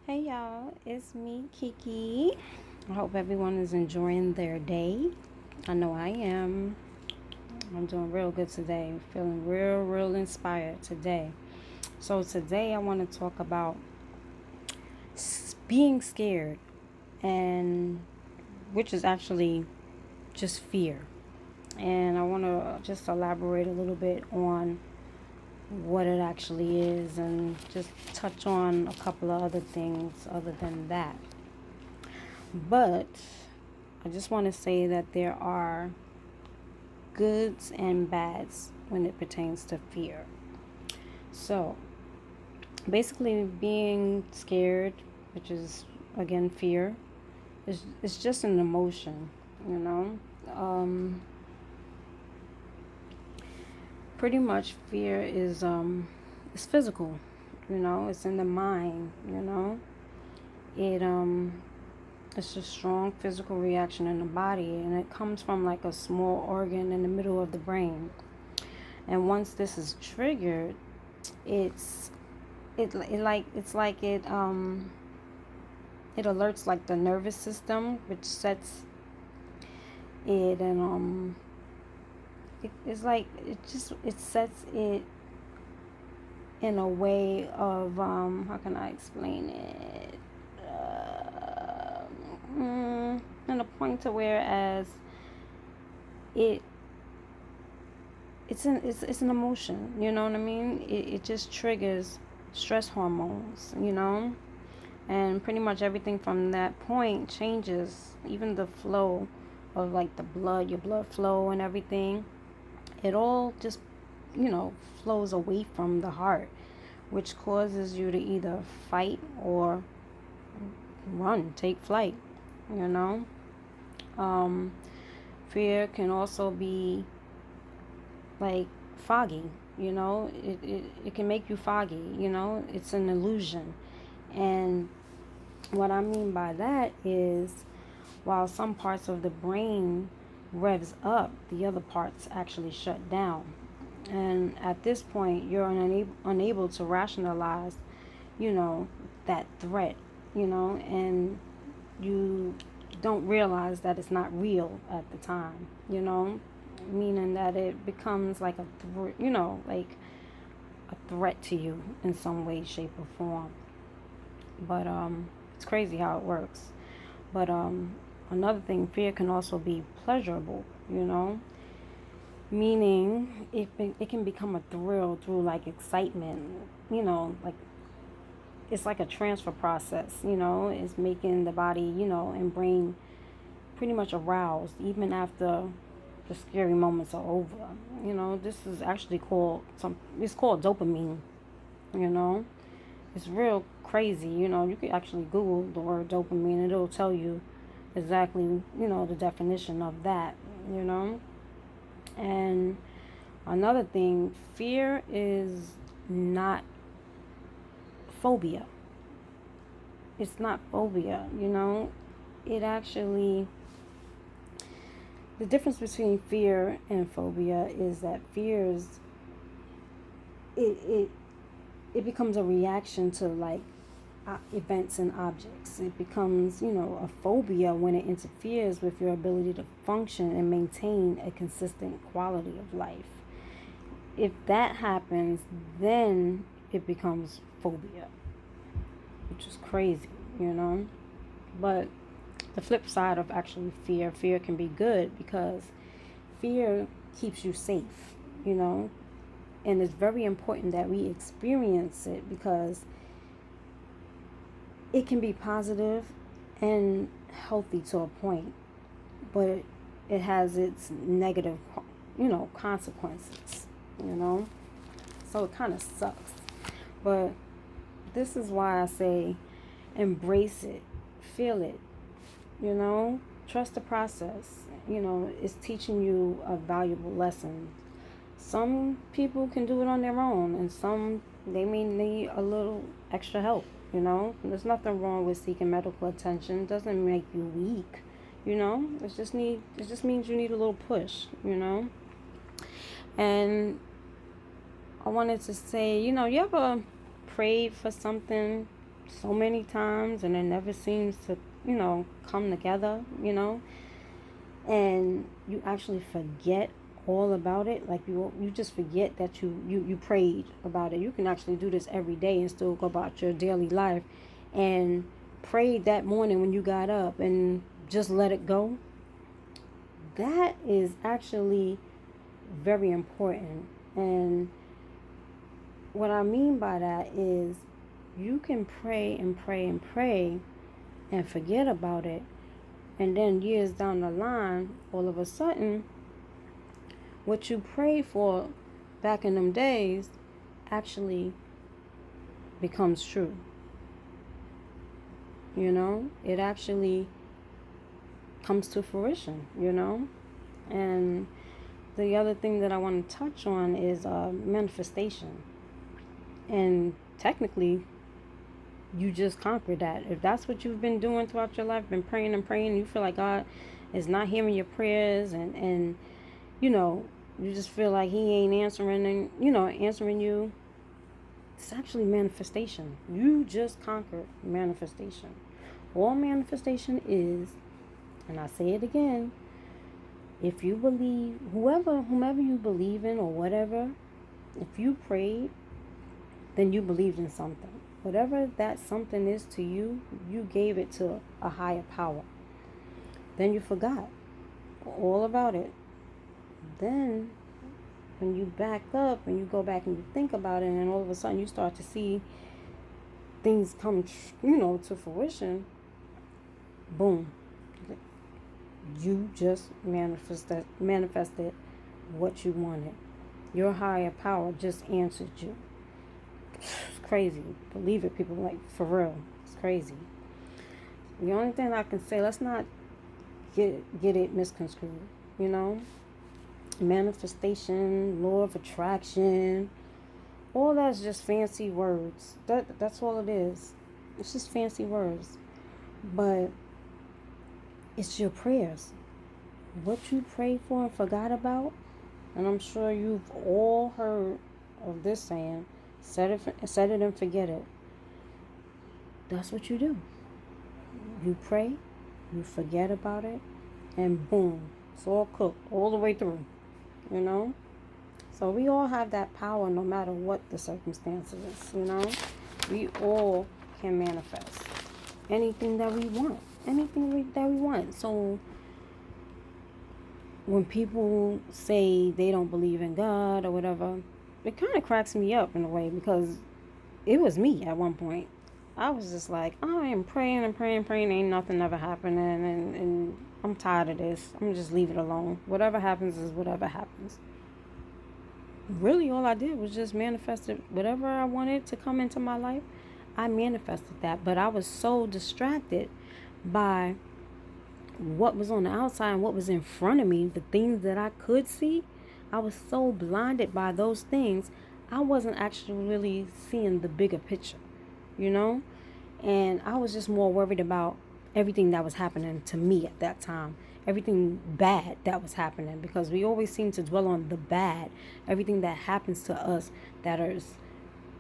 Hey y'all, it's me, Kiki. I hope everyone is enjoying their day. I know I am. I'm doing real good today. Feeling real inspired today. So, today I want to talk about being scared, and which is actually just fear. And I want to just elaborate a little bit on what it actually is and just touch on a couple of other things other than that. But I just want to say that there are goods and bads when it pertains to fear. So, basically, being scared, which is again fear, is just an emotion, you know. Um, Pretty much, fear is physical, you know. It's in the mind, you know. It It's a strong physical reaction in the body, and it comes from like a small organ in the middle of the brain. And once this is triggered, it's it's like it alerts like the nervous system, which sets it, and it's like it sets it in a way of how can I explain it? In a point to whereas it it's an emotion, you know what I mean? It just triggers stress hormones, you know, and pretty much everything from that point changes. Even the flow of like the blood, your blood flow and everything, it all just, you know, flows away from the heart, which causes you to either fight or run, take flight, you know. um Fear can also be like foggy, you know. It can make you foggy, you know. It's an illusion. And what I mean by that is, while some parts of the brain revs up, the other parts actually shut down. And at this point, you're unable to rationalize, you know, that threat, you know, and you don't realize that it's not real at the time, you know, meaning that it becomes like you know, like a threat to you in some way, shape, or form. But it's crazy how it works. But another thing, fear can also be pleasurable, you know, meaning it can become a thrill through like excitement, you know, like it's like a transfer process, you know. It's making the body, you know, and brain pretty much aroused even after the scary moments are over. You know, this is actually called it's called dopamine, you know. It's real crazy, you know. You could actually Google the word dopamine and it'll tell you exactly, you know, the definition of that, you know. And another thing, fear is not phobia. It's not phobia, you know. It actually, the difference between fear and phobia is that fears, it it it becomes a reaction to like events and objects. It becomes, you know, a phobia when it interferes with your ability to function and maintain a consistent quality of life. If that happens, then it becomes phobia, which is crazy, you know. But the flip side of actually fear can be good because fear keeps you safe, you know. And it's very important that we experience it because it can be positive and healthy to a point, but it has its negative, you know, consequences, you know. So it kind of sucks. But this is why I say embrace it, feel it, you know, trust the process. You know, it's teaching you a valuable lesson. Some people can do it on their own, and some they may need a little extra help. You know, there's nothing wrong with seeking medical attention. It doesn't make you weak. You know, it just means you need a little push. You know, and I wanted to say, you know, you ever prayed for something so many times and it never seems to, come together, and you actually forget all about it. Like you just forget that you prayed about it. You can actually do this every day and still go about your daily life and prayed that morning when you got up and just let it go. That is actually very important. And what I mean by that is you can pray and pray and pray and forget about it, and then years down the line, all of a sudden, what you prayed for back in them days actually becomes true. It actually comes to fruition, And the other thing that I want to touch on is manifestation. And technically, you just conquered that. If that's what you've been doing throughout your life, been praying and praying, you feel like God is not hearing your prayers, and you just feel like He ain't answering, and answering you. It's actually manifestation. You just conquered manifestation. All manifestation is, and I say it again, if you believe, whomever you believe in or whatever, if you prayed, then you believed in something. Whatever that something is to you, you gave it to a higher power. Then you forgot all about it. Then when you back up and you go back and you think about it, and all of a sudden you start to see things come, to fruition, boom. You just manifested what you wanted. Your higher power just answered you. It's crazy. Believe it, people. Like, for real. It's crazy. The only thing I can say, let's not get it misconstrued. Manifestation, law of attraction, all that's just fancy words. That's all it is. It's just fancy words. But it's your prayers. What you prayed for and forgot about, and I'm sure you've all heard of this saying, set it and forget it. That's what you do. You pray, you forget about it, and boom, it's all cooked all the way through. So we all have that power no matter what the circumstances, We all can manifest anything that we want. That we want. So when people say they don't believe in God or whatever, it kind of cracks me up in a way, because it was me at one point. I was just like, I am praying and praying and praying, ain't nothing ever happening, and I'm tired of this. I'm just leave it alone. Whatever happens is whatever happens. Really, all I did was just manifested whatever I wanted to come into my life. I manifested that, but I was so distracted by what was on the outside and what was in front of me, the things that I could see. I was so blinded by those things, I wasn't actually really seeing the bigger picture, and I was just more worried about everything that was happening to me at that time, everything bad that was happening, because we always seem to dwell on the bad, everything that happens to us that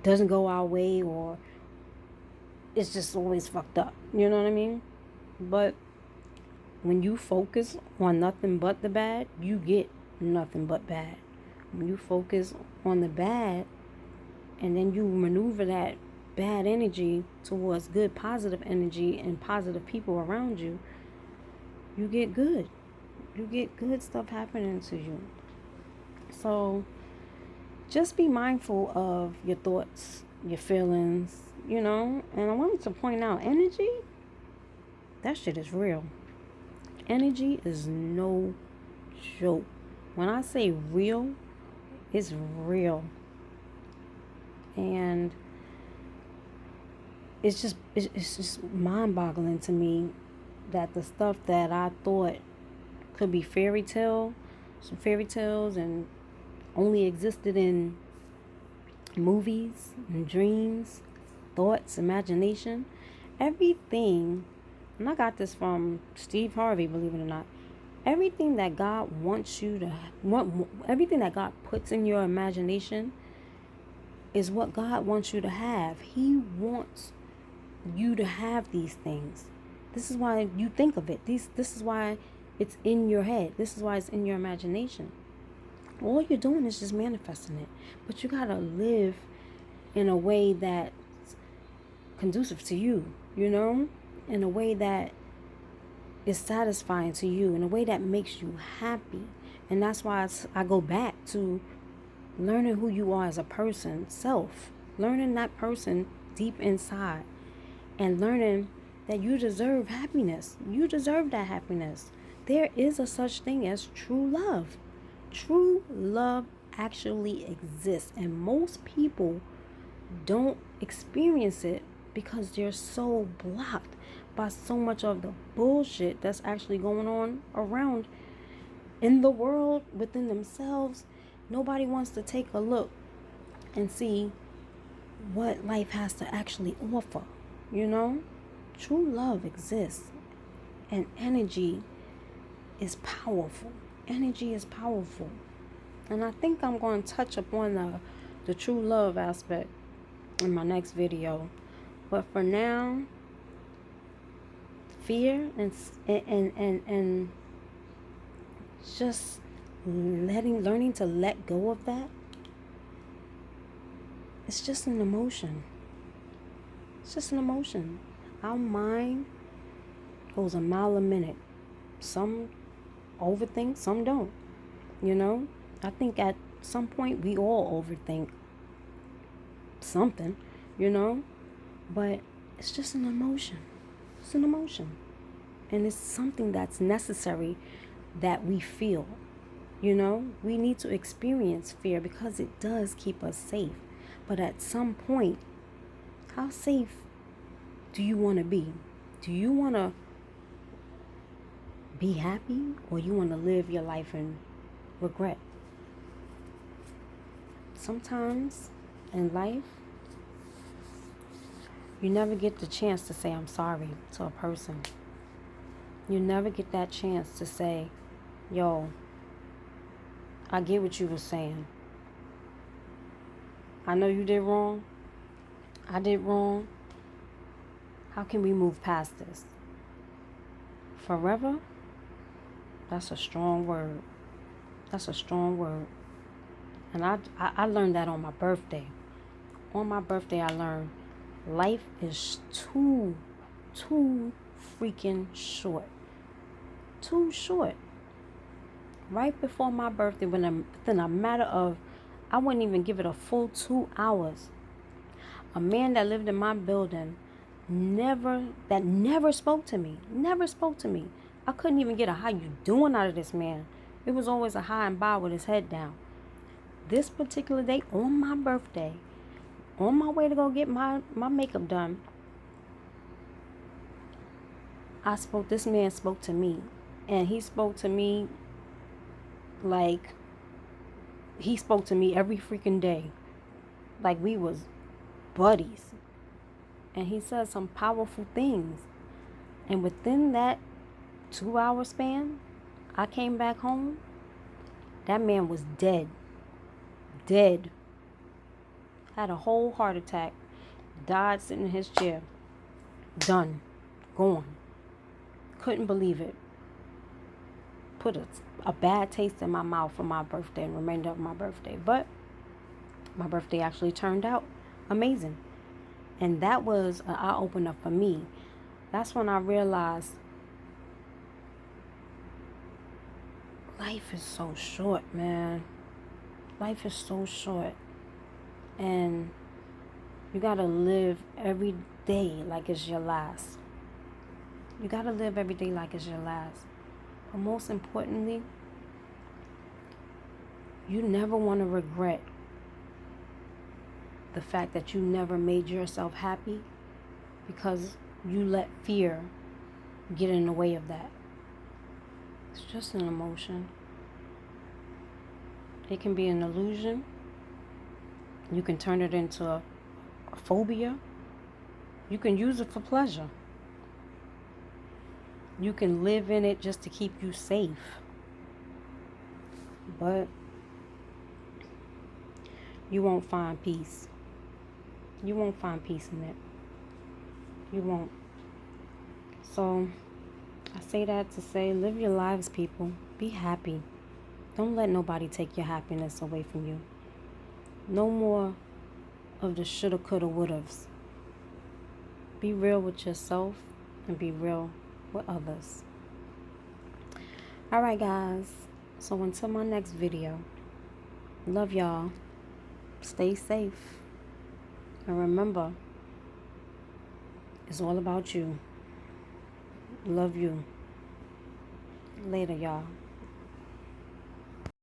doesn't go our way, or it's just always fucked up, you know what I mean? But when you focus on nothing but the bad, you get nothing but bad. When you focus on the bad, and then you maneuver that bad energy towards good, positive energy and positive people around you, you get good. You get good stuff happening to you. So just be mindful of your thoughts, your feelings, And I wanted to point out, energy, that shit is real. Energy is no joke. When I say real, it's real. And it's just mind-boggling to me that the stuff that I thought could be some fairy tales and only existed in movies and dreams, thoughts, imagination, everything. And I got this from Steve Harvey, believe it or not. Everything that God wants you to everything that God puts in your imagination is what God wants you to have. He wants you to have these things. This is why you think of it. This is why it's in your head. This is why it's in your imagination. All you're doing is just manifesting it. But you gotta live in a way that's conducive to you, in a way that is satisfying to you, in a way that makes you happy. And that's why I go back to learning who you are as a person, self, learning that person deep inside, and learning that you deserve happiness. You deserve that happiness. There is a such thing as true love. True love actually exists, and most people don't experience it because they're so blocked by so much of the bullshit that's actually going on around in the world, within themselves. Nobody wants to take a look and see what life has to actually offer. True love exists, and energy is powerful. Energy is powerful. And I think I'm going to touch upon the true love aspect in my next video. But for now, fear and just learning to let go of that, it's just an emotion. It's just an emotion. Our mind goes a mile a minute. Some overthink, some don't. I think at some point we all overthink something, but it's just an emotion. It's an emotion. And it's something that's necessary that we feel. We need to experience fear because it does keep us safe. But at some point, how safe do you want to be? Do you want to be happy, or you want to live your life in regret? Sometimes in life, you never get the chance to say I'm sorry to a person. You never get that chance to say, yo, I get what you were saying. I know you did wrong. I did wrong. How can we move past this? Forever? That's a strong word. That's a strong word. And I learned that on my birthday. On my birthday, I learned life is too freaking short. Too short. Right before my birthday, within a matter of, I wouldn't even give it a full 2 hours, a man that lived in my building never spoke to me. Never spoke to me. I couldn't even get a how you doing out of this man. It was always a hi and bye with his head down. This particular day, on my birthday, on my way to go get my makeup done, this man spoke to me. And he spoke to me like he spoke to me every freaking day. Like we was buddies. And he said some powerful things. And within that 2-hour span, I came back home. That man was dead. Dead. Had a whole heart attack. Died sitting in his chair. Done. Gone. Couldn't believe it. Put a bad taste in my mouth for my birthday and remainder of my birthday. But my birthday actually turned out amazing. And that was an eye-opener for me. That's when I realized life is so short, man. Life is so short. And you gotta live every day like it's your last. You gotta live every day like it's your last. But most importantly, you never want to regret the fact that you never made yourself happy because you let fear get in the way of that. It's just an emotion. It can be an illusion. You can turn it into a phobia. You can use it for pleasure. You can live in it just to keep you safe. But you won't find peace. You won't find peace in it. You won't. So I say that to say, live your lives, people. Be happy. Don't let nobody take your happiness away from you. No more of the shoulda, coulda, wouldas. Be real with yourself and be real with others. Alright, guys. So until my next video, love y'all. Stay safe. And remember, it's all about you. Love you. Later, y'all.